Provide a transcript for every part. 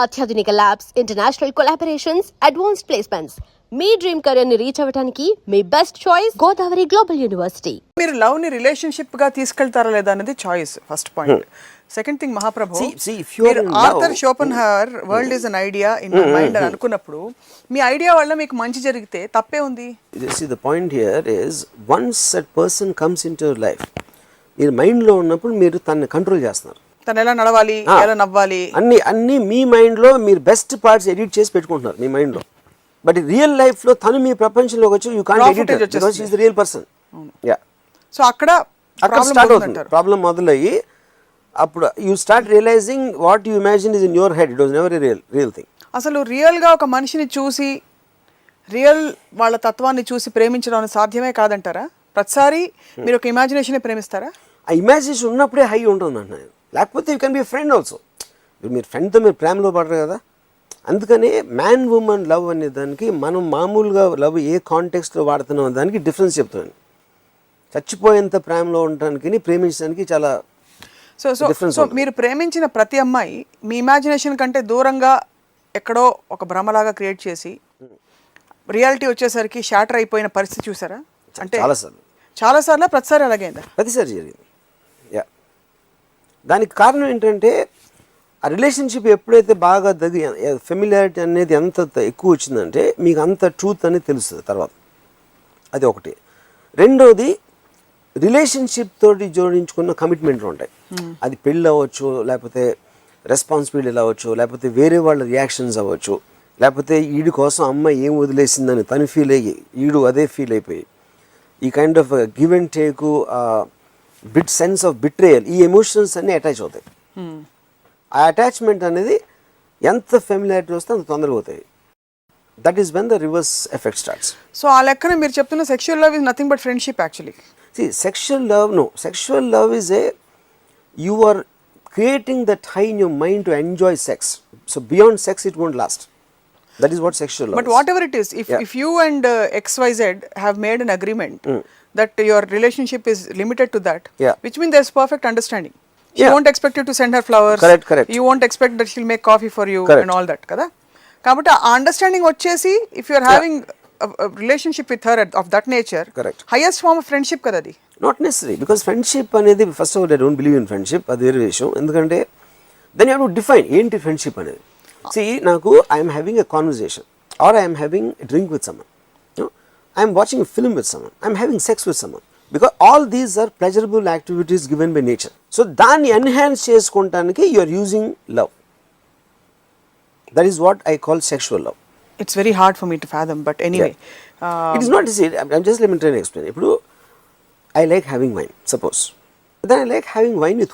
అత్యాధునిక labs, international collaborations, advanced placements. మీ dream career ని రీచ్ అవ్వడానికి మీ best choice Godavari global university. మీరు లవ్ ని రిలేషన్షిప్ గా తీసుకెళ్తారా లేదా అనేది choice first point. Second thing మహాప్రభు, మీరు Arthur Schopenhauer world is an idea in my mind అని అనుకున్నప్పుడు మీ ఐడియా వల్ల మీకు మంచి జరిగితే తప్పే ఉంది? The point here is once that person comes into your life, మీరు మైండ్లో ఉన్నప్పుడు మీరు తనని కంట్రోల్ చేస్తున్నారు. తను ఎలా నడవాలి, ఎలా నవ్వాలి, అన్ని మీ మైండ్లో మీరు బెస్ట్ పార్ట్స్ ఎడిట్ చేసి పెట్టుకుంటున్నారు మీ మైండ్లో. బట్ రియల్ లైఫ్లో తను మీ ప్రపంచంలోకి వచ్చి you can't edit because she is the real person. Yeah, so అక్కడ స్టార్ట్ అవుతుంది ప్రాబ్లం మొదలయ్యి. అప్పుడు you start realizing what you imagine is in your head, it was never a real thing. అసలు రియల్గా ఒక మనిషిని చూసి రియల్ వాళ్ళ తత్వాన్ని చూసి ప్రేమించడం సాధ్యమే కాదంటారా? ప్రతిసారి మీరు ఒక ఇమాజినేషన్ ప్రేమిస్తారా? ఆ ఇమాజినేషన్ ఉన్నప్పుడే హై ఉంటుంది అంటున్నాను. లేకపోతే you can be friend also. మీరు ఫ్రెండ్తో మీరు ప్రేమలో పడరు కదా. అందుకని మ్యాన్ ఉమెన్ లవ్ అనే దానికి మనం మామూలుగా లవ్ ఏ కాంటెక్స్ట్లో వాడుతున్నాం దానికి డిఫరెన్స్ చెప్తున్నాను. చచ్చిపోయేంత ప్రేమలో ఉండడానికి ప్రేమించడానికి చాలా డిఫరెన్స్. సో మీరు ప్రేమించిన ప్రతి అమ్మాయి మీ ఇమాజినేషన్ కంటే దూరంగా ఎక్కడో ఒక భ్రమలాగా క్రియేట్ చేసి రియాలిటీ వచ్చేసరికి షాటర్ అయిపోయిన పరిస్థితి చూసారా? అంటే చాలాసార్లు ప్రతిసారి అలాగైందా? ప్రతిసారి జరిగింది. యా, దానికి కారణం ఏంటంటే ఆ రిలేషన్షిప్ ఎప్పుడైతే బాగా ఫెమిలియారిటీ అనేది ఎంత ఎక్కువ వచ్చిందంటే మీకు అంత ట్రూత్ అనేది తెలుస్తుంది తర్వాత. అది ఒకటి. రెండోది, రిలేషన్షిప్ తోటి జోడించుకున్న కమిట్మెంట్లు ఉంటాయి. అది పెళ్ళి అవ్వచ్చు, లేకపోతే రెస్పాన్సిబిలిటీ అవ్వచ్చు, లేకపోతే వేరే వాళ్ళ రియాక్షన్స్ అవ్వచ్చు, లేకపోతే వీడి కోసం అమ్మ ఏం వదిలేసిందని తను ఫీల్ అయ్యి వీడు అదే ఫీల్ అయిపోయి ఈ kind of give and take, bit sense of betrayal, ఈ ఎమోషన్స్ అన్నీ అటాచ్ అవుతాయి. ఆ అటాచ్మెంట్ అనేది ఎంత ఫెమిలియారిటీ వస్తే అంత తొందరగా అవుతాయి. That is when the reverse effect starts. So ఆ లెక్కన మీరు చెప్తున్న sexual love is nothing but friendship actually. See, sexual love is you are creating that high in your mind to enjoy sex. So beyond sex it won't last. That is what sexual love is. But whatever it is, if you and XYZ have made an agreement that your relationship is limited to that, which means there's perfect understanding. She won't expect you to send her flowers. Correct. You won't expect that she'll make coffee for you and all that, kada? Kabatti aa understanding vachesi, if you are having a relationship with her of that nature, correct, highest form of friendship kada adi. Not necessary, because friendship anedi, first of all I don't believe in friendship. Adi very vishayam. Endukante then you have to define enti friendship anedi. See, naku I am having a conversation or I am having a drink with someone, I am watching a film with someone, I am having sex with someone, because all these are pleasurable activities given by nature. So danni enhance cheskontaniki you are using love. That is what I call sexual love. It's very hard for me to fathom, but anyway, it is not easy. I'm just let me try to explain. Ippudu I like having wine, suppose. Then I like having wine with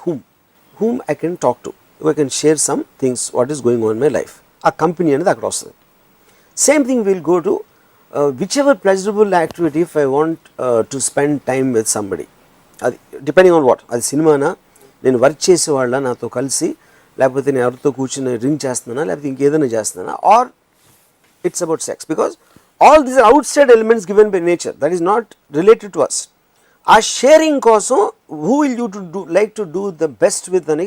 whom I can talk to, who I can share some things what is going on in my life. A company anedi akkada vastadi. Same thing will go to whichever pleasurable activity if I want to spend time with somebody. Adi depending on what, adi cinema na, nenu work chese valla nato kalisi, లేకపోతే నేను ఎవరితో కూర్చుని drink చేస్తున్నానా, లేకపోతే ఇంకేదైనా చేస్తున్నానా, are it's about sex, because all these are outside elements given by nature that is not related to us. ఆ sharing కోసం who will you to do like to do the best with అని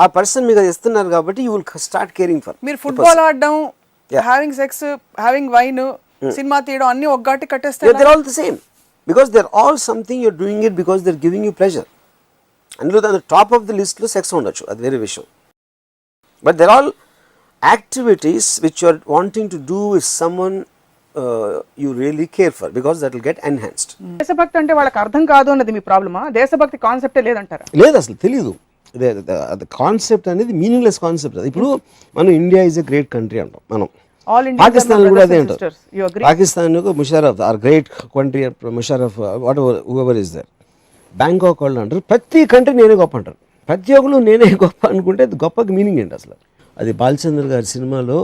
ఆ person మీకు ఇస్తున్నారు కాబట్టి you will start caring for. మీరు football ఆడడం, having sex, having wine, cinema తీయడం అన్ని ఒక్కటి కట్టేస్తారు. They're all the same because they're all something you're doing it because they're giving you pleasure. అందులో the top of the list లో sex ఉండొచ్చు, అది వేరే విషయం. But they're all activities which you are wanting to do with someone you really care for, because that will get enhanced. దేశభక్తి అంటే వాళ్ళకి అర్థం కాదు అన్నది మీ ప్రాబ్లమా? దేశభక్తి కాన్సెప్టే లేదంటారా? లేదు, అసలు తెలియదు. కాన్సెప్ట్ అనేది మీనింగ్లెస్ కాన్సెప్ట్. ఇప్పుడు మనం India is a great country అంటాం, మనం పాకిస్తాన్ కూడా అదే అంటాం. Pakistan Musharraf are great country, Musharraf whatever is there. Bangkok వాళ్ళు అంటారు ప్రతి కంట్రీ నేనే గొప్ప అంటారు. ప్రతి ఒక్కరు నేనే గొప్ప అనుకుంటే గొప్పకి మీనింగ్ ఏంటి అసలు? అది బాలచంద్ర గారి సినిమాలో,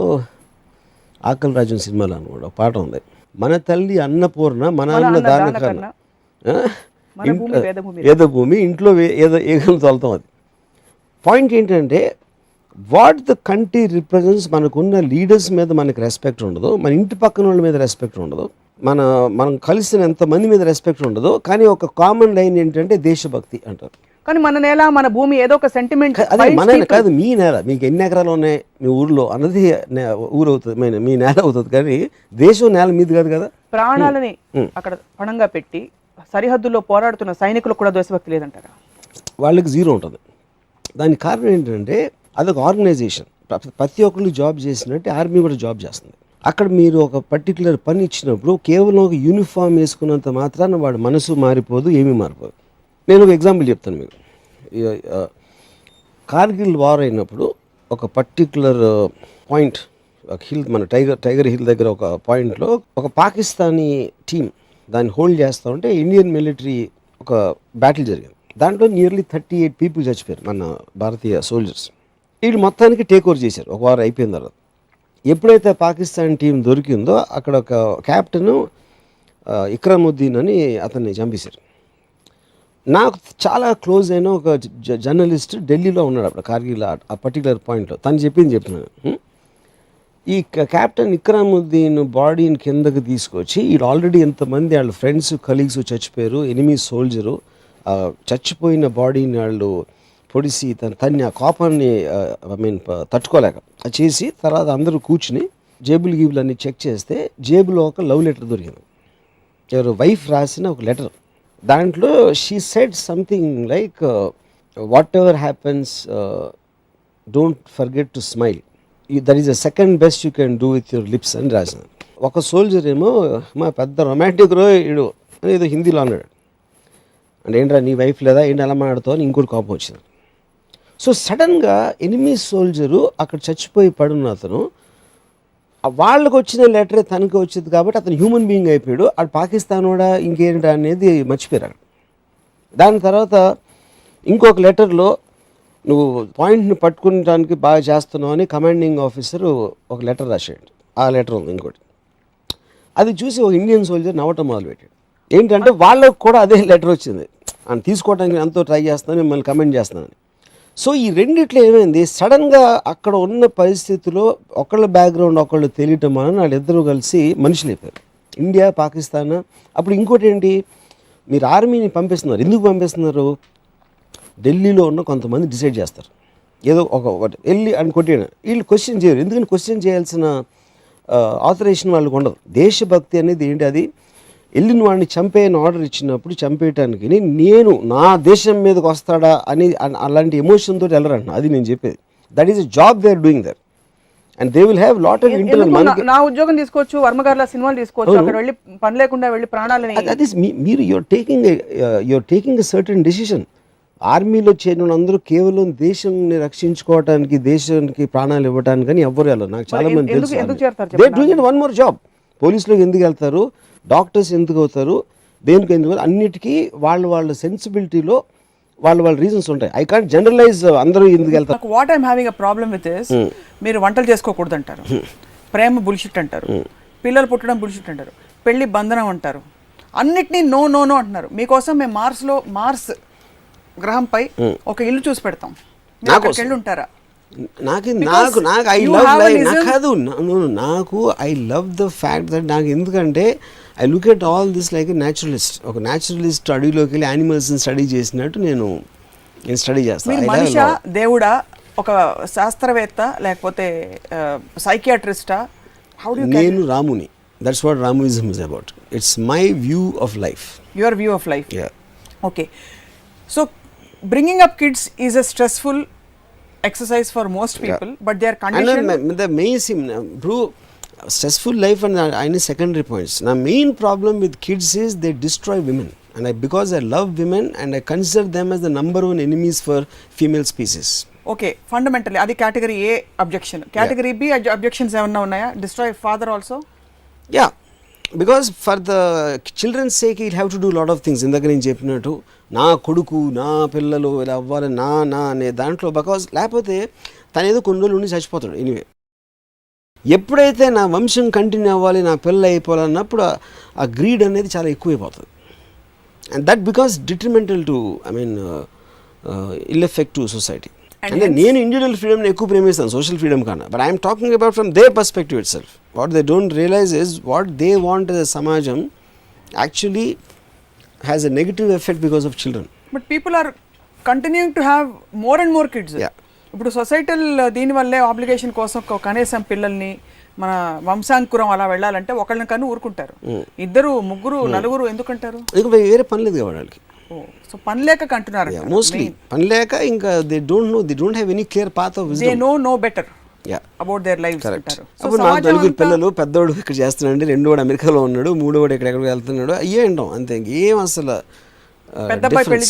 ఆకలి రాజన్ సినిమాలో అనుకోండి ఒక పాట ఉంది, మన తల్లి అన్నపూర్ణ మన అన్న దాన కన్నా వేదభూమి ఇంట్లో ఏగలు తోలుతాం. అది పాయింట్ ఏంటంటే వాట్ ద కంట్రీ రిప్రజెంట్స్. మనకున్న లీడర్స్ మీద మనకి రెస్పెక్ట్ ఉండదు, మన ఇంటి పక్కన వాళ్ళ మీద రెస్పెక్ట్ ఉండదు, మనం కలిసిన ఎంతమంది మీద రెస్పెక్ట్ ఉండదు. కానీ ఒక కామన్ లైన్ ఏంటంటే దేశభక్తి అంటారు. కానీ మన నేల మన భూమి ఏదో ఒక సెంటిమెంట్. అదే మన కాదు, మీ నేల. మీకు ఎన్ని ఎకరాలు ఉన్నాయి మీ ఊర్లో అన్నది ఊరు అవుతుంది, మీ నేల అవుతుంది. కానీ దేశం నేల మీది కాదు కదా. ప్రాణాలని అక్కడ పణంగా పెట్టి సరిహద్దుల్లో పోరాడుతున్న సైనికులకు కూడా దేశభక్తి లేదంటారా? వాళ్ళకి జీరో ఉంటుంది. దానికి కారణం ఏంటంటే అదొక ఆర్గనైజేషన్. ప్రతి ఒక్కళ్ళు జాబ్ చేసినట్టు ఆర్మీ కూడా జాబ్ చేస్తుంది. అక్కడ మీరు ఒక పర్టికులర్ పని ఇచ్చినప్పుడు కేవలం ఒక యూనిఫామ్ వేసుకున్నంత మాత్రాన వాడు మనసు మారిపోదు, ఏమీ మారిపోదు. నేను ఒక ఎగ్జాంపుల్ చెప్తాను మీకు. కార్గిల్ వార్ అయినప్పుడు ఒక పర్టికులర్ పాయింట్, ఒక హిల్, మన టైగర్ హిల్ దగ్గర ఒక పాయింట్లో ఒక పాకిస్తానీ టీం దాన్ని హోల్డ్ చేస్తూ ఉంటే ఇండియన్ మిలిటరీ ఒక బ్యాటిల్ జరిగింది. దాంట్లో నియర్లీ 38 పీపుల్ చచ్చిపోయారు, మన భారతీయ సోల్జర్స్. వీళ్ళు మొత్తానికి టేక్ ఓవర్ చేశారు ఒక వారం అయిపోయిన తర్వాత. ఎప్పుడైతే పాకిస్తాన్ టీం దొరికిందో అక్కడ ఒక క్యాప్టెన్ ఇక్రముద్దీన్ అని అతన్ని చంపేశారు. నాకు చాలా క్లోజ్ అయిన ఒక జర్నలిస్ట్ ఢిల్లీలో ఉన్నాడు అప్పుడు కార్గిల్ ఆ పర్టికులర్ పాయింట్లో. తను చెప్తున్నాను, ఈ క్యాప్టెన్ ఇక్రముద్దీన్ బాడీని కిందకి తీసుకొచ్చి వీళ్ళు ఆల్రెడీ ఎంతమంది వాళ్ళ ఫ్రెండ్స్ కలీగ్స్ చచ్చిపోయారు, ఎనిమీ సోల్జరు చచ్చిపోయిన బాడీని వాళ్ళు పొడిసి తన్ని ఆ కోపాన్ని తట్టుకోలేక చేసి తర్వాత అందరూ కూర్చుని జేబులు గీబులు అన్నీ చెక్ చేస్తే జేబులో ఒక లవ్ లెటర్ దొరికింది. ఎవరు వైఫ్ రాసిన ఒక లెటర్. దాంట్లో she said something like what ever happens don't forget to smile, that is the second best you can do with your lips అని రాసిన. ఒక సోల్జర్ ఏమో మా పెద్ద రొమాంటిక్ రో ఇడు అని ఏదో హిందీలో అన్నాడు. అంటే ఏంట్రా నీ వైఫ్ లేదా ఏంటి అలా మాట్లాడుతావు అని ఇంకోటి కోపం వచ్చింది. సో సడన్గా ఎనిమీ సోల్జరు అక్కడ చచ్చిపోయి పడున్న అతను వాళ్ళకు వచ్చిన లెటరే తనకి వచ్చింది కాబట్టి అతను హ్యూమన్ బీయింగ్ అయిపోయాడు. అటు పాకిస్తాన్ కూడా ఇంకేంటి అనేది మర్చిపోయారు. దాని తర్వాత ఇంకొక లెటర్లో నువ్వు పాయింట్ని పట్టుకోవడానికి బాగా చేస్తున్నావు అని కమాండింగ్ ఆఫీసరు ఒక లెటర్ రాశాడు. ఆ లెటర్ ఉంది ఇంకోటి. అది చూసి ఒక ఇండియన్ సోల్జర్ నవ్వటం మొదలుపెట్టాడు. ఏంటంటే వాళ్ళకు కూడా అదే లెటర్ వచ్చింది, అని తీసుకోవడానికి ఎంతో ట్రై చేస్తున్నాను, మిమ్మల్ని కమెంట్ చేస్తున్నాను. సో ఈ రెండిట్లో ఏమైంది, సడన్గా అక్కడ ఉన్న పరిస్థితిలో ఒకళ్ళ బ్యాక్గ్రౌండ్ ఒకళ్ళు తెలియటం వలన వాళ్ళిద్దరూ కలిసి మనుషులు అయిపోయారు. ఇండియా పాకిస్తాన్. అప్పుడు ఇంకోటి ఏంటి, మీరు ఆర్మీని పంపిస్తున్నారు, ఎందుకు పంపిస్తున్నారు? ఢిల్లీలో ఉన్న కొంతమంది డిసైడ్ చేస్తారు ఏదో ఒకటి వెళ్ళి అని కొట్టాడు. వీళ్ళు క్వశ్చన్ చేయరు, ఎందుకని క్వశ్చన్ చేయాల్సిన ఆథరైజేషన్ వాళ్ళకు ఉండదు. దేశభక్తి అనేది ఏంటి, అది వెళ్ళిన వాడిని చంపేయని ఆర్డర్ ఇచ్చినప్పుడు చంపేయటానికి నేను నా దేశం మీదకి వస్తాడా అని అలాంటి ఎమోషన్ తోటి వెళ్ళరంటున్నా. అది నేను చెప్పేది. That is a job they are doing there and they will have lot of internal. నా ఉద్యోగం తీసుకోవచ్చు, వర్మగారుల సినిమాలు తీసుకోవచ్చు, అక్కడ వెళ్ళి పని లేకుండా వెళ్ళి ప్రాణాలని. అది మీరు you're taking a certain decision. ఆర్మీలో చేరిన అందరూ కేవలం దేశాన్ని రక్షించుకోవడానికి, దేశానికి ప్రాణాలు ఇవ్వడానికి కానీ ఎవ్వరు వెళ్ళరు. నాకు చాలా మంది తెలుసు. They doing it one more job. పోలీసులోకి ఎందుకు వెళ్తారు, డాక్టర్స్ ఎందుకు అవుతారు, దేనికి ఎందుకు, అన్నిటికీ వాళ్ళ సెన్సిబిలిటీలో వాళ్ళ రీజన్స్ ఉంటాయి. ఐ కాంట్ జనరలైజ్ అందరూ ఎందుకు వెళ్తారు. What I'm having a problem with is, మీరు వంటలు చేసుకోకూడదు అంటారు, ప్రేమ బుల్షిట్ అంటారు, పిల్లలు పుట్టడం బుల్షిట్ అంటారు, పెళ్లి బంధనం అంటారు, అన్నిటినీ నో నో నో అంటున్నారు. మీకోసం మేము మార్స్ గ్రహంపై ఒక ఇల్లు చూసి పెడతాం, వెళ్ళి ఉంటారా? I love the fact that నాకు ఎందుకంటే I look at all this like a naturalist. ఒక న్యాచురలిస్ట్ అడవిలోకి వెళ్ళి యానిమల్స్ని స్టడీ చేసినట్టు నేను స్టడీ చేస్తాను. మనిషా, దేవుడా, ఒక శాస్త్రవేత్త, లేకపోతే సైకియాట్రిస్టా? నేను రాముని. That's what Ramuism is about. It's my view of life. Your view of life. Okay. So bringing up kids is a stressful exercise for most people, but they are conditioned. And the main bro, stressful life and any secondary points. Now main problem with kids is they destroy women, and because I love women and I consider them as the number one enemies for female species. Okay, fundamentally adi category A objection. Category B objections evanna unnaya? Destroy father also? Yeah, because for the children's sake he'll have to do a lot of things. ఇందాక నేను చెప్పినట్టు నా కొడుకు, నా పిల్లలు ఇలా అవ్వాలి, నా అనే దాంట్లో, బికాజ్ లేకపోతే తను ఏదో కొన్ని రోజులు ఉండి చచ్చిపోతాడు. ఎనీవే, ఎప్పుడైతే నా వంశం కంటిన్యూ అవ్వాలి, నా పిల్లలు అయిపోవాలన్నప్పుడు ఆ గ్రీడ్ అనేది చాలా ఎక్కువైపోతుంది. And that because detrimental to ill effect to society. అంటే నేను ఇండివిజువల్ ఫ్రీడమ్ని ఎక్కువ ప్రేమిస్తాను సోషల్ ఫ్రీడమ్ కన్నా, but I'm talking about from their perspective itself. What they don't realize is what they want as a సమాజం actually has a negative effect because of children. But people are continuing to have more and more kids. Yeah. ఇప్పుడు societal దీనివల్లే obligation కోసం కనీసం పిల్లల్ని మన వంశాంకురం అలా వెళ్ళాలంటే ఒకళ్ళని కన్నా ఊరుకుంటారు. ఇద్దరు ముగ్గురు నలుగురు ఎందుకంటారు? వేరే పని లేదు కదా వాళ్ళకి. సో పని లేక కంటున్నారు మోస్ట్లీ పని లేక ఇంకా they don't have any clear path of they know better yeah about their lifes అంటారు. అప్పుడు నాకు నలుగురు పిల్లలు, పెద్దోడు ఇక్కడ చేస్తున్నాడు, రెండోడు అమెరికాలో ఉన్నాడు, మూడోడు ఎక్కడెక్కడికి వెళ్తున్నాడు, అయ్యే అంటాం అంతే. ఇంకేం అసలు పెద్దబ్బాయి పెళ్లి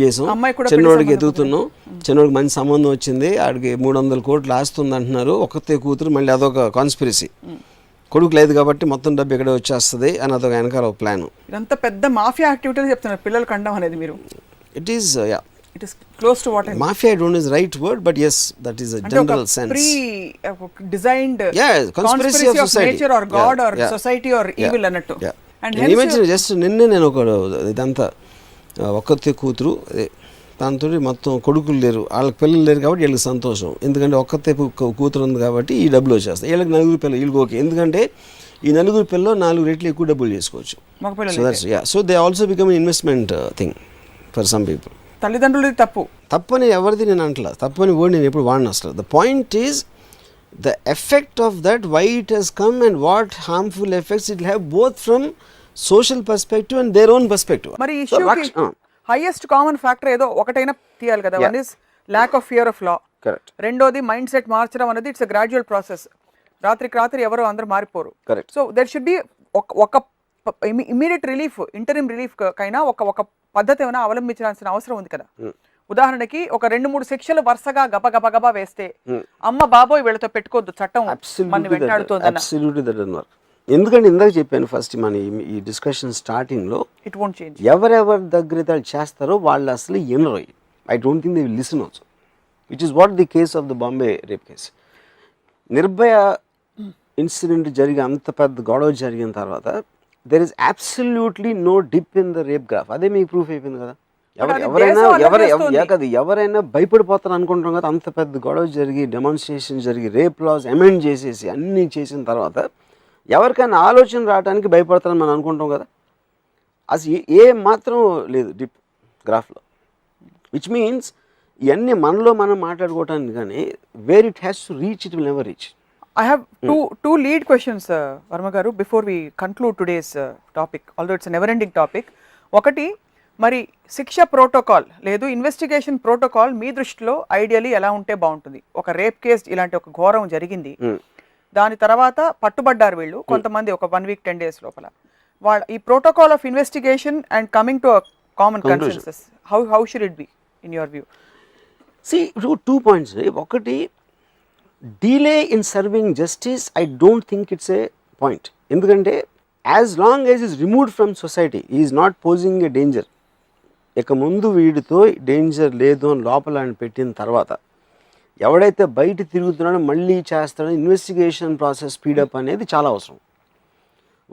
చేసాం, చిన్నోడికి ఎదుగుతున్నాం, చిన్నోడికి మంచి సంబంధం వచ్చింది, ఆడికి 300 కోట్లు ఆస్తుంది అంటున్నారు, ఒక్కతే కూతురు, మళ్ళీ అదొక కాన్స్పిరసీ, కొడుకు లేదు కాబట్టి మొత్తం డబ్బు ఇక్కడ వచ్చేస్తుంది అని అదొక వెనకాల ఒక ప్లాన్. ఇదంతా పెద్ద మాఫియా యాక్టివిటీలు చెప్తున్నారు పిల్లలు కండం అనేది. మీరు it is it is close to what mafia I don't know is the right word, but yes, that is a general sense. Pre designed conspiracy of society, nature or god or society or evil annattu. And imagine just నిన్నే నేను ఒక ఇదంతా ఒక్కతే కూతురు, దాంతో మొత్తం కొడుకులు లేరు, వాళ్ళకి పిల్లలు లేరు కాబట్టి వీళ్ళకి సంతోషం, ఎందుకంటే ఒక్కతే కూతురు ఉంది కాబట్టి ఈ డబ్బులు వచ్చేస్తాయి. వీళ్ళకి నలుగురు పిల్లలు, వీళ్ళకి ఓకే, ఎందుకంటే ఈ నలుగురు పిల్లలు 4 రెట్లు ఎక్కువ డబ్బులు చేసుకోవచ్చు. So they also become investment thing for some people. తల్లిదండ్రులు తప్పని ఎవరిది నేను అంటలా, తప్పని వర్డ్ నేను ఎప్పుడు వాడిన అసలు. The point is the effect of that, why it has come and what harmful effects it have both from social perspective and their own perspective. మరి హైయెస్ట్ కామన్ ఫ్యాక్టర్ ఏదో ఒకటైనా తీయాలి కదా. One is lack of fear of law, correct. రెండోది mind set మార్చడం అనేది it's gradual process. రాత్రికి రాత్రి ఎవరు అందరూ మారిపోరు. Correct. So there should be ఒక ఇమీడియట్ రిలీఫ్, ఇంటరిమ్ రిలీఫ్ కైనా ఒక పద్ధతి ఏమైనా అవలంబించాల్సిన అవసరం ఉంది కదా. ఉదాహరణకి ఒక 2-3 శిక్షలు వరుసగా గబగబా వేస్తే అమ్మ బాబోయ్ వీళ్ళతో పెట్టుకోవద్దు, చట్టం మన వెంటాడుతుంది. ఎందుకంటే ఇందాక చెప్పాను ఫస్ట్ మన ఈ డిస్కషన్ స్టార్టింగ్ లో, ఇట్ వోంట్ చేంజ్. ఎవరెవరి దగ్గర చేస్తారో వాళ్ళు అసలు ఎనరు. I don't think they will listen also, which is what the case of the Bombay rape case. Nirbhaya incident జరిగి అంత పెద్ద గొడవ జరిగిన తర్వాత there is absolutely no dip in the rape graph. అదే మీకు ప్రూఫ్ అయిపోయింది కదా. ఎవరైనా భయపడిపోతారు అనుకుంటాం కదా. అంత పెద్ద గొడవ జరిగి, డెమాన్స్ట్రేషన్ జరిగి, రేప్ లాస్ అమెండ్ చేసేసి అన్నీ చేసిన తర్వాత ఎవరికైనా ఆలోచన రావడానికి భయపడతారని మనం అనుకుంటాం కదా. అసలు ఏ మాత్రం లేదు డిప్ గ్రాఫ్లో, విచ్ మీన్స్ ఇవన్నీ మనలో మనం మాట్లాడుకోవటానికి కానీ where it has to reach it will never reach. I have two lead questions, Varma garu, before we conclude today's topic, although it's a never ending topic. ఒకటి, మరి శిక్ష ప్రోటోకాల్ లేదు ఇన్వెస్టిగేషన్ ప్రోటోకాల్ మీ దృష్టిలో ఐడియలీ ఎలా ఉంటే బాగుంటుంది? ఒక rape case ఇలాంటి ఒక ఘోరం జరిగింది, దాని తర్వాత పట్టుబడ్డారు వీళ్ళు కొంతమంది ఒక 1 week 10 days లోపల. వాళ్ళ ఈ protocol of investigation and coming to common consensus, how should it be in your view? See, 2 points. ఒకటి, delay in serving justice, I don't think it's a point. ఎందుకంటే as long as is removed from society, he is not posing a danger. ఇక ముందు వీడితో danger లేదు అని లోపల పెట్టిన తర్వాత ఎవడైతే బయట తిరుగుతున్నాడో మళ్ళీ చేస్తాడో ఇన్వెస్టిగేషన్ ప్రాసెస్ స్పీడప్ అనేది చాలా అవసరం.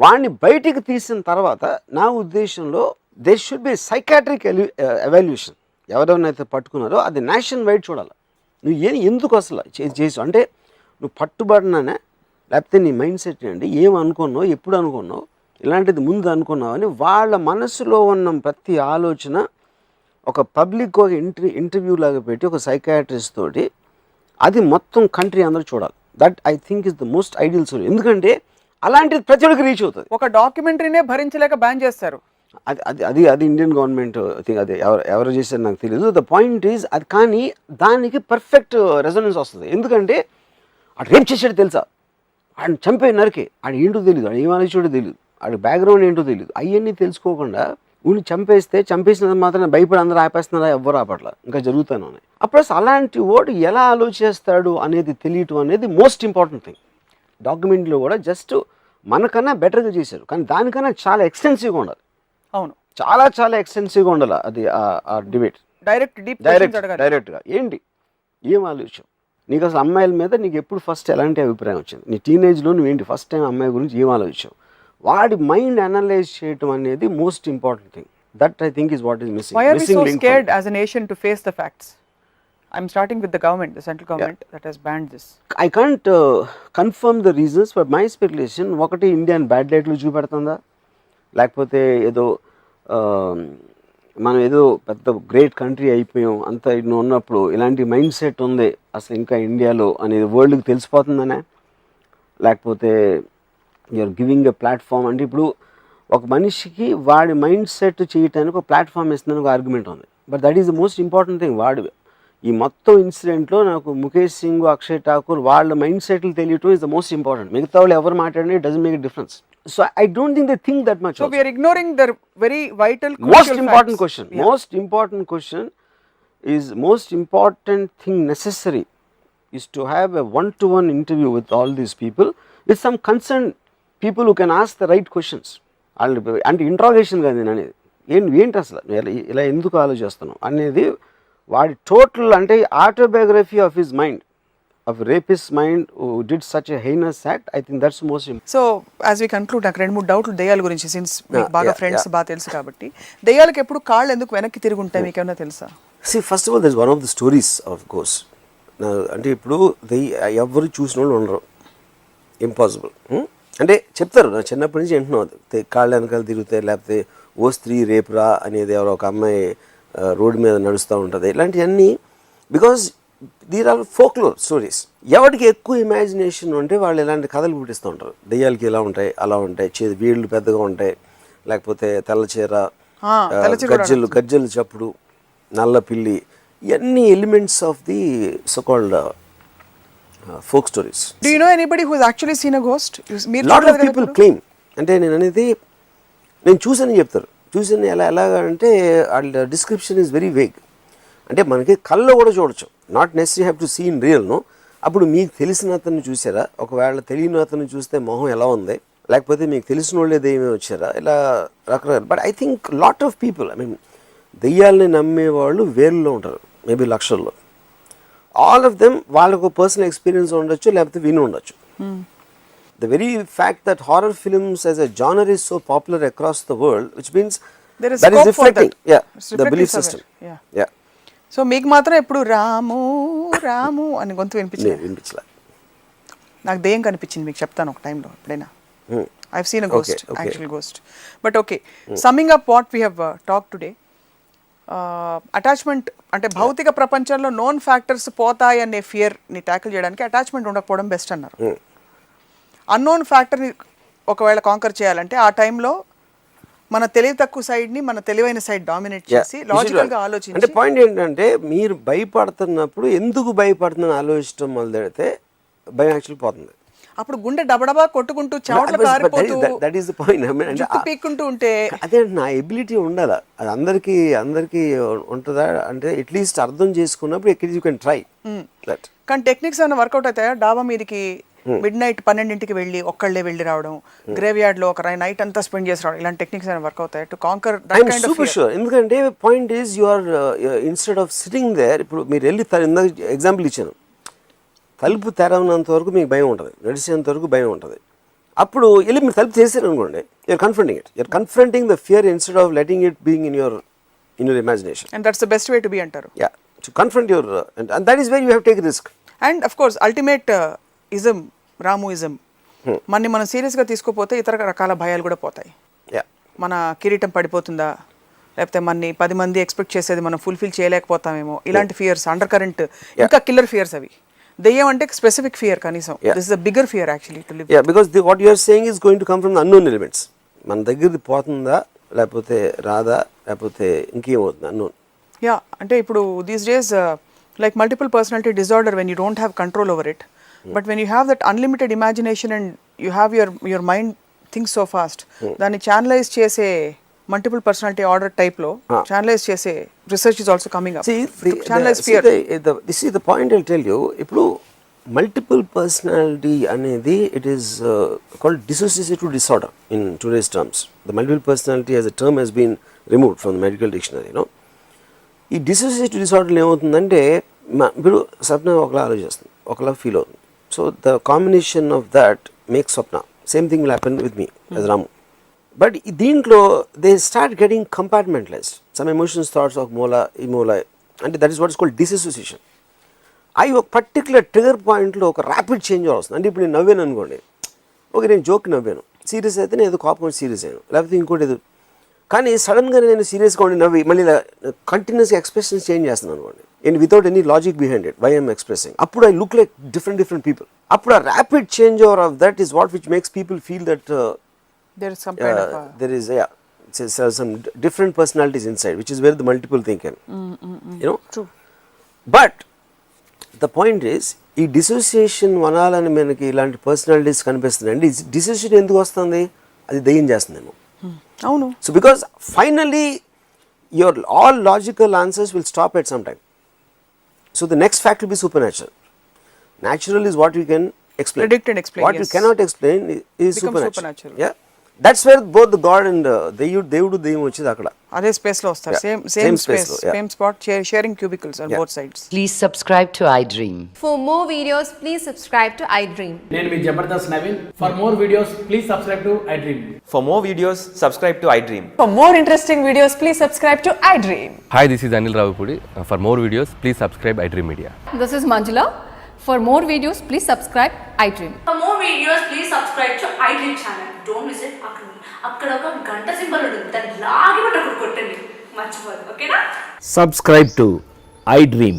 వాడిని బయటికి తీసిన తర్వాత నా ఉద్దేశంలో there should be psychiatric evaluation. ఎవరెవరినైతే పట్టుకున్నారో అది నేషన్ వైడ్ చూడాలి. నువ్వు ఎందుకు అసలు చేసి అంటే నువ్వు పట్టుబడినానే, లేకపోతే నీ మైండ్ సెట్ ఏంటి, ఏమనుకున్నావు, ఎప్పుడు అనుకున్నావు, ఇలాంటిది ముందు అనుకున్నావు అని వాళ్ళ మనసులో ఉన్న ప్రతి ఆలోచన ఒక పబ్లిక్ ఒక ఇంటర్వ్యూ లాగా పెట్టి ఒక సైకాట్రిస్ట్ తోటి అది మొత్తం కంట్రీ అందరూ చూడాలి. That I think is the most ideal solution. ఎందుకంటే అలాంటిది ప్రతి ఒక్కరికి రీచ్ అవుతుంది. ఒక డాక్యుమెంటరీనే భరించలేక బ్యాన్ చేస్తారు. అది ఇండియన్ గవర్నమెంట్ థింగ్. అది ఎవరు చేశారు నాకు తెలియదు. ద పాయింట్ ఈజ్ అది, కానీ దానికి పర్ఫెక్ట్ రెజొనెన్స్ వస్తుంది. ఎందుకంటే ఆడు రేప్ చేసాడు తెలుసా, ఆడిని చంపే నరికే, ఆడు ఏంటో తెలియదు, ఆడు ఏం ఆలోచించో తెలియదు, ఆడి బ్యాక్గ్రౌండ్ ఏంటో తెలియదు, అవన్నీ తెలుసుకోకుండా ఊని చంపేసినంత మాత్రం భయపడి అందరూ ఆపేస్తున్నారా, ఎవ్వరు ఆపట్ల, ఇంకా జరుగుతూనే ఉన్నాయి. అప్పుడు అసలు అలాంటి వాడు ఎలా ఆలోచిస్తాడు అనేది తెలియటం అనేది మోస్ట్ ఇంపార్టెంట్ థింగ్. డాక్యుమెంట్లో కూడా జస్ట్ మనకన్నా బెటర్గా చేశారు, కానీ దానికన్నా చాలా ఎక్స్టెన్సివ్గా ఉండాలి. అవును, చాలా చాలా ఎక్స్టెన్సివ్గా ఉండాలి అది ఆ డిబేట్. డైరెక్ట్గా ఏంటి, ఏం ఆలోచన నీకు అసలు అమ్మాయిల మీద నీకు ఎప్పుడు ఫస్ట్ ఎలాంటి అభిప్రాయం వచ్చింది, నీ టీనేజ్లో నువ్వేంటి ఫస్ట్ టైం అమ్మాయి గురించి ఏం ఆలోచించావు, వాడి మైండ్ అనలైజ్ చేయటం అనేది most important thing. That I think is what is missing. Why are we so scared as a nation to face the facts? I'm starting with the government, the central government that has banned this. I can't confirm the reasons, but my speculation ఒకటి Indian bad లైట్లో చూపెడుతుందా, లేకపోతే ఏదో మనం ఏదో పెద్ద great country అయిపోయాం అంత ఇన్ని ఉన్నప్పుడు ఇలాంటి మైండ్ సెట్ ఉంది అసలు ఇంకా ఇండియాలో అనేది వరల్డ్కి తెలిసిపోతుందనే, లేకపోతే యూఆర్ గివింగ్ ఎ ప్లాట్ఫామ్. అంటే ఇప్పుడు ఒక మనిషికి వాడి మైండ్ సెట్ చేయడానికి ఒక ప్లాట్ఫామ్ ఇస్తుందని ఒక ఆర్గ్యుమెంట్ ఉంది. But that is the most important thing. వాడు ఈ మొత్తం ఇన్సిడెంట్లో నాకు ముఖేష్ సింగ్, అక్షయ్ ఠాకూర్ వాళ్ళ మైండ్ సెట్లు తెలియటం ఇస్ ద మోస్ట్ ఇంపార్టెంట్. మిగతా వాళ్ళు ఎవరు మాట్లాడినా it doesn't make a difference. So I don't think they think that much. So we are ignoring the very vital, most important question. Yeah. Most important question is most important thing necessary is to have a one-to-one interview with all these people with some concerned people who can ask the right questions. అంటే interrogation కాదు నేను అనేది, ఏంటి అసలు ఇలా ఎందుకు ఆలోచిస్తున్నావు అనేది వాడి టోటల్ అంటే autobiography of his mind, of rapist mind who did such a heinous act. I think that's most important. So as we conclude, నాకు 2-3 డౌట్లు దెయ్యాల గురించి, సిన్స్ మీకు బాగా ఫ్రెండ్స్ బాగా తెలుసు కాబట్టి, దెయ్యాలకు ఎప్పుడు కాళ్ళు ఎందుకు వెనక్కి తిరిగి ఉంటాయి మీకు ఏమైనా తెలుసా? See, first of all, there's one of the stories of ghosts. అంటే ఇప్పుడు ఎవరు చూసిన వాళ్ళు ఉండరు, ఇంపాసిబుల్. అంటే చెప్తారు, నా చిన్నప్పటి నుంచి వింటున్నావు కాళ్ళు వెనకాల తిరుగుతాయి, లేకపోతే ఓ స్త్రీ రేపురా అనేది ఎవరో ఒక అమ్మాయి రోడ్డు మీద నడుస్తూ ఉంటుంది, ఇలాంటివన్నీ. Because there are folklore stories. ఎవరికి ఎక్కువ ఇమాజినేషన్ ఉంటే వాళ్ళు ఇలాంటి కథలు పుట్టిస్తూ ఉంటారు. దెయ్యాలకి ఇలా ఉంటాయి, అలా ఉంటాయి, వీళ్ళు పెద్దగా ఉంటాయి, లేకపోతే తెల్ల చీర, గజ్జలు చప్పుడు, నల్ల పిల్లి, ఇవన్నీ elements of the so-called folk stories. Do you know anybody who has actually seen a ghost? Lot of people claim. అంటే నేను అనేది నేను చూసానని చెప్తారు. చూసాను ఎలాగా అంటే వాళ్ళ డిస్క్రిప్షన్ ఈజ్ వెరీ వేగ్. అంటే మనకి కళ్ళు కూడా చూడొచ్చు, not necessary have to see in real. No, అప్పుడు మీకు తెలిసిన అతన్ని చూసారా, ఒకవేళ తెలియని అతన్ని చూస్తే మొహం ఎలా ఉంది, లేకపోతే మీకు తెలిసిన వాళ్ళే దెయ్యమే వచ్చారా, ఇలా రకరకాల. But I think lot of people, I mean దెయ్యాలని నమ్మేవాళ్ళు వేరులో ఉంటారు, మేబీ లక్షల్లో. ఆల్ ఆఫ్ దెమ్ వాళ్ళకు పర్సనల్ ఎక్స్పీరియన్స్ ఉండొచ్చు, లేకపోతే విని ఉండొచ్చు. The very fact that horror films as a genre is so popular across the world, which means there is that scope is reflecting, for that. yeah, the belief system. Yeah. So మీకు మాత్రం ఎప్పుడు రాము రాము అని గొంతు వినిపించలే. నాకు దెయ్యం కనిపించింది, మీకు చెప్తాను ఒక టైంలో ఎప్పుడైనా. I've seen a ghost, actual ghost. But okay, summing up what we have talked today, attachment అంటే భౌతిక ప్రపంచంలో నోన్ ఫ్యాక్టర్స్ పోతాయి అనే ఫియర్ని ట్యాకిల్ చేయడానికి అటాచ్మెంట్ ఉండకపోవడం బెస్ట్ అన్నారు. అన్నోన్ ఫ్యాక్టర్ని ఒకవేళ కాంకర్ చేయాలంటే ఆ టైంలో మన తెలివి తక్కువ సైడ్ని మన తెలివైన సైడ్ డామినేట్ చేసి లాజికల్గా ఆలోచించి. అంటే పాయింట్ ఏంటంటే మీరు భయపడుతున్నప్పుడు ఎందుకు భయపడుతుందని ఆలోచించడం మొదలెడితే భయం యాక్చువల్ పోతుంది. అప్పుడు గుండె డబడబా కొట్టుకుంటూ చెమటలు కారిపోతూ దట్ ఈస్ ద పాయింట్. జుట్టు పీక్కుంటూ ఉంటే అదే నా ఎబిలిటీ ఉండాలా, అది అందరికీ ఉంటుందా అంటే అట్లీస్ట్ అర్థం చేసుకున్నప్పుడు ఎక్కడ యూ కెన్ ట్రై దట్. కానీ టెక్నిక్స్ ఏమైనా వర్కౌట్ అవుతాయా? డాబా మీదకి మిడ్-నైట్ 12ంటికి వెళ్ళి ఒక్కళ్ళే వెళ్ళి రావడం, గ్రేవ్ యార్డ్ లో ఒక నైట్ అంతా స్పెండ్ చేసి రావడం, ఇలాంటి టెక్నిక్స్ ఏమైనా వర్క్ అవుతాయి to conquer that kind of fear? ఎందుకంటే point is you are instead of sitting there. ఇప్పుడు మీరు వెళ్ళి ఇందాక ఎగ్జాంపుల్ ఇచ్చాను, తలుపు తెరవనంత వరకు మీకు భయం ఉంటుంది, నడిచేంత వరకు భయం ఉంటుంది. అప్పుడు వెళ్ళి మీరు తలుపు చేశారు అనుకోండి, you're confronting it, you're confronting the fear instead of letting it being in your imagination. And that's the best way to be అంటారు. Yeah, to confront your, and that is where you have take risk. And of course ultimate ism Ramuism, మనని మనం సీరియస్గా తీసుకోపోతే ఇతర రకాల భయాలు కూడా పోతాయి. మన కిరీటం పడిపోతుందా, లేకపోతే మనని 10 మంది ఎక్స్పెక్ట్ చేసేది మనం ఫుల్ఫిల్ చేయలేకపోతామేమో, ఇలాంటి ఫియర్స్ అండర్ కరెంట్, ఇంకా కిల్లర్ ఫియర్స్ అవి. దెయ్యం అంటే స్పెసిఫిక్ ఫియర్ కనీసం, this is a bigger fear actually to live. Yeah, because what you are saying is going to come from the unknown elements. మన దగ్గరది పోతుందా, లేకపోతే రాదా, లేకపోతే ఇంకేమవుతుంది అన్నోన్. యా, అంటే ఇప్పుడు these days like multiple personality disorder, when you don't have control over it, but when you have that unlimited imagination and you have your mind thinks so fast, దాన్ని channelise చేసే multiple personality order టైప్లో channelise చేసే research is also coming up. Channelise fear. This is the point I tell you. ఇప్పుడు multiple personality అనేది it is called dissociative disorder in today's terms. The multiple personality as a term has been removed from the medical dictionary. No, ఈ dissociative disorder ఏమవుతుందంటే ఇప్పుడు స్వప్న ఒకలా ఆలోచిస్తుంది, ఒకలా feel అవుతుంది. So the combination of that makes Swapna. Same thing will happen with me as Ramu. But దీంట్లో they start getting compartmentalized. Some emotions, thoughts ఒక మూల ఈ మూల, అంటే that is what is called dissociation. అవి ఒక పర్టికులర్ ట్రిగర్ పాయింట్లో ఒక ర్యాపిడ్ చేంజ్ వస్తుంది. అంటే ఇప్పుడు నేను నవ్వాను అనుకోండి, ఓకే నేను జోక్ నవ్వాను, సీరియస్ అయితే నేను ఏదో కోపం సీరియస్ అయ్యాను, లేకపోతే ఇంకోటి ఏదో కానీ సడన్గా నేను సీరియస్గా ఉండి నవ్వి మళ్ళీ ఇలా కంటిన్యూస్గా ఎక్స్ప్రెషన్స్ చేంజ్ చేస్తున్నాను అనుకోండి and without any logic behind it why I'm expressing అప్పుడు I look like different people. అప్పుడు ఆ rapid change over of that is what which makes people feel that there is some kind of a, there is some different personalities inside, which is where the multiple thing can, you know. True. But the point is, ఈ dissociation వనాలని మనకి ఇలాంటి personalities కనిపిస్తుంది అండి. Dissociation ఎందుకు వస్తుంది? అది దయ్యం చేస్తుందేమో. అవును. So because finally your all logical answers will stop at some time. So the next fact will be super natural. Natural is what you can explain. Predict and explain, What yes. you cannot explain is Becomes supernatural. supernatural. Yeah. That's where both the God and దేవుడు దెయ్యం వచ్చేది అక్కడ. అదే space లో వస్తారు. Yeah. Same Same space, space లో, yeah. Same spot, sharing cubicles on Yeah. Both sides. Please subscribe to iDream. For more videos, please subscribe to iDream. నేను మీ Jabardasth Naveen. For more videos please subscribe to iDream. For more videos, subscribe to iDream. For more interesting videos, please subscribe to iDream. Hi, this is Anil Ravipudi. For more videos, please subscribe iDream Media. This is Manjula. For more videos, please subscribe iDream. For more videos, please subscribe to iDream channel. Don't miss it. అక్కడ ఒక గంట symbol ఉంటుంది, దాన్ని లాగి పట్టి కొట్టండి, మర్చిపోదు. ఓకేనా? Subscribe to iDream.